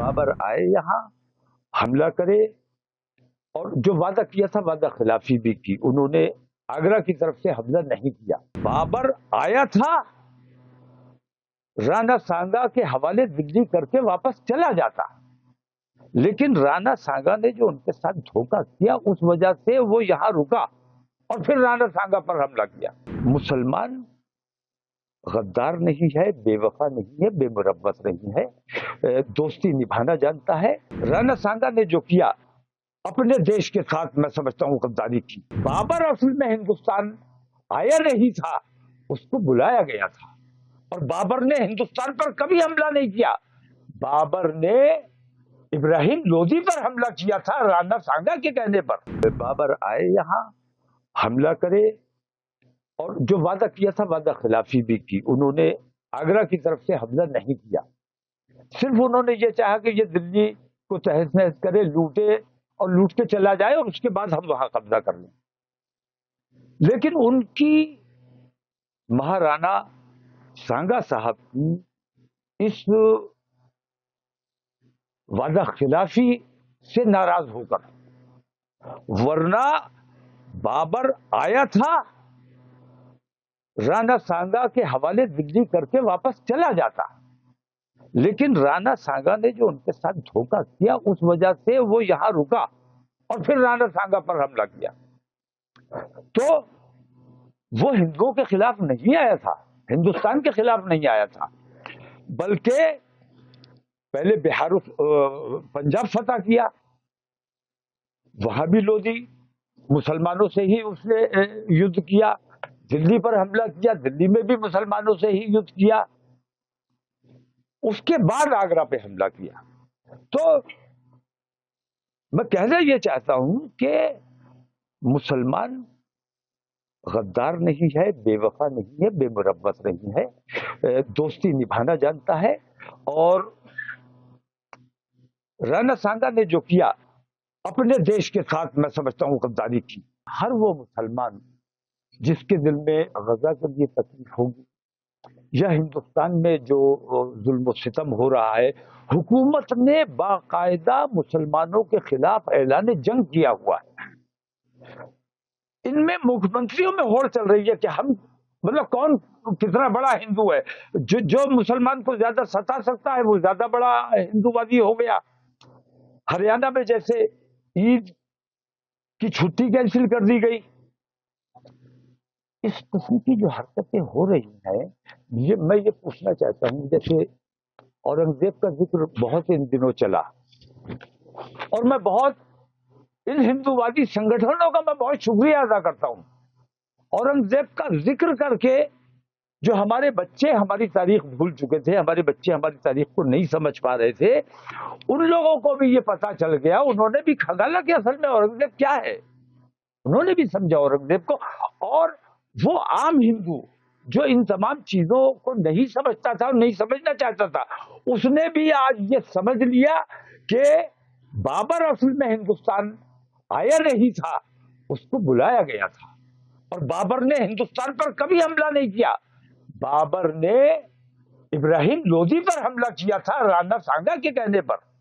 बराबर आए यहाँ, हमला करे, और जो वादा किया था वादा खिलाफी भी की। उन्होंने आगरा की तरफ से हमला नहीं किया। बाबर आया था, राणा सांगा के हवाले दिल्ली करके वापस चला जाता, लेकिन राणा सांगा ने जो उनके साथ धोखा किया उस वजह से वो यहां रुका और फिर राणा सांगा पर हमला किया। मुसलमान गद्दार नहीं है, बेवफा नहीं है, बेमुरब्बत नहीं है, दोस्ती निभाना जानता है। राणा सांगा ने जो किया अपने देश के साथ, मैं समझता हूं गद्दारी की। बाबर असल में हिंदुस्तान आया नहीं था, उसको बुलाया गया था, और बाबर ने हिंदुस्तान पर कभी हमला नहीं किया। बाबर ने इब्राहिम लोदी पर हमला किया था राणा सांगा के कहने पर। बाबर आए यहाँ, हमला करे, और जो वादा किया था वादा खिलाफी भी की। उन्होंने आगरा की तरफ से हमला नहीं किया, सिर्फ उन्होंने ये चाहा कि ये दिल्ली को तहस नहस करे, लूटे और लूट के चला जाए, और उसके बाद हम वहां कब्जा कर लें। लेकिन उनकी महाराणा सांगा साहब की इस वादा खिलाफी से नाराज होकर, वरना बाबर आया था, राणा सांगा के हवाले दिल्ली करके वापस चला जाता, लेकिन राणा सांगा ने जो उनके साथ धोखा किया उस वजह से वो यहां रुका और फिर राणा सांगा पर हमला किया। तो वो हिंदुओं के खिलाफ नहीं आया था, हिंदुस्तान के खिलाफ नहीं आया था, बल्कि पहले बिहार पंजाब फतह किया, वहां भी लोधी मुसलमानों से ही उसने युद्ध किया। दिल्ली पर हमला किया, दिल्ली में भी मुसलमानों से ही युद्ध किया। उसके बाद आगरा पे हमला किया। तो मैं कहना यह चाहता हूं कि मुसलमान गद्दार नहीं है, बेवफा नहीं है, बेमुरब्बत नहीं है, दोस्ती निभाना जानता है। और राणा सांगा ने जो किया अपने देश के साथ, मैं समझता हूं गद्दारी की। हर वो मुसलमान जिसके दिल में गजा के लिए तकलीफ होगी, या हिंदुस्तान में जो जुल्म सितम हो रहा है, हुकूमत ने बाकायदा मुसलमानों के खिलाफ ऐलान जंग किया हुआ है। इनमें मुख्यमंत्रियों में होड़ चल रही है कि हम, मतलब कौन कितना बड़ा हिंदू है, जो मुसलमान को ज्यादा सता सकता है वो ज्यादा बड़ा हिंदूवादी हो गया। हरियाणा में जैसे ईद की छुट्टी कैंसिल कर दी गई। इस किस्म की जो हरकतें हो रही हैं, मैं ये पूछना चाहता हूं, जैसे औरंगजेब का जिक्र बहुत इन दिनों चला, और मैं बहुत इन हिंदूवादी संगठनों का मैं बहुत शुक्रिया अदा करता हूं। औरंगजेब का जिक्र करके जो हमारे बच्चे हमारी तारीख भूल चुके थे, हमारे बच्चे हमारी तारीख को नहीं समझ पा रहे थे, उन लोगों को भी ये पता चल गया। उन्होंने भी खगाला कि असल में औरंगजेब क्या है, उन्होंने भी समझा औरंगजेब को। और वो आम हिंदू जो इन तमाम चीजों को नहीं समझता था और नहीं समझना चाहता था, उसने भी आज ये समझ लिया कि बाबर असल में हिंदुस्तान आया नहीं था, उसको बुलाया गया था, और बाबर ने हिंदुस्तान पर कभी हमला नहीं किया। बाबर ने इब्राहिम लोदी पर हमला किया था राणा सांगा के कहने पर।